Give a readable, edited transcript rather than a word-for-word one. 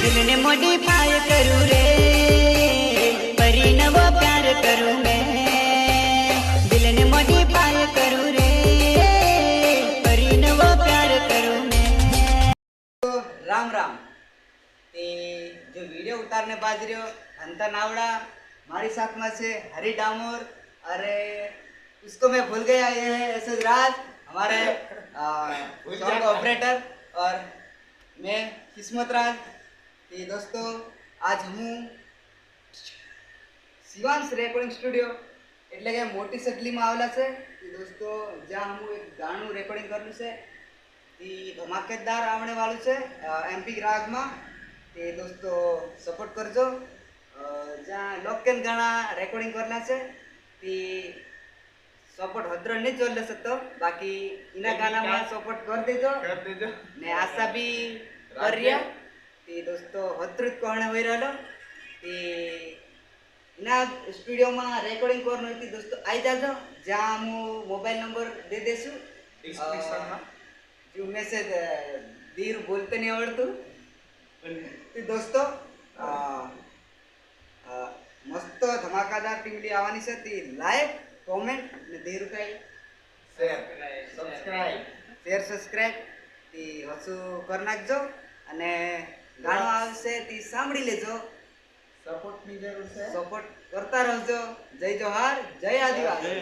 દિલને મોડિફાય કરું રે, ફરી નવો પ્યાર કરું મેં, દિલને મોડિફાય કરું રે, ફરી નવો પ્યાર કરું મેં। तो राम राम ते जो वीडियो उतारने बाज रहे हो अंतर नावड़ा हमारी साथ में से हरी डामोर। अरे उसको मैं भूल गया, ये है एसएस राज हमारे सॉन्ग ऑपरेटर, और मैं किस्मत राज। तो दोस्तों आज हूँ शिवांश रेकॉर्डिंग स्टूडियो એટલે કે મોટી સટલીમાં આવેલા છે। દોસ્તો જ્યાં હું એક ગાણું રેકોર્ડિંગ કર્યું છે એ ધમાકેદાર આવણે વાળું છે એમપી રાગમાં। તે દોસ્તો સપોર્ટ કરજો। જ્યાં લોકેલ ગાણા રેકોર્ડિંગ કરેલા છે તે સપોર્ટ હદરો નહીં જોઈ શકતો, બાકી એના ગાનામાં સપોર્ટ કરી દેજો ને આશા બી કર્યા। તે દોસ્તો હદરું જ કોણે હોઈ રહેલો તે એના સ્ટુડિયોમાં રેકોર્ડિંગ કરવાનું હતી। દોસ્તો આવી જાજો, જ્યાં હું મોબાઈલ નંબર દે દેશું ડિસ્ક્રિપ્શનમાં। जो मैसेज धीर बोलते नहीं आवड़तु। तो दोस्तों मस्त धमाकादार टीमली आवानी से ती लाइक कमेंट ने धीर काई शेर सब्सक्राइब ती हसु कर नाखजो अने गाणो आवशे ती सांभળી लेजो। सपोर्ट ની જરૂર છે, सपोर्ट करता रहजो। जय जोहार, जय आदिवासी।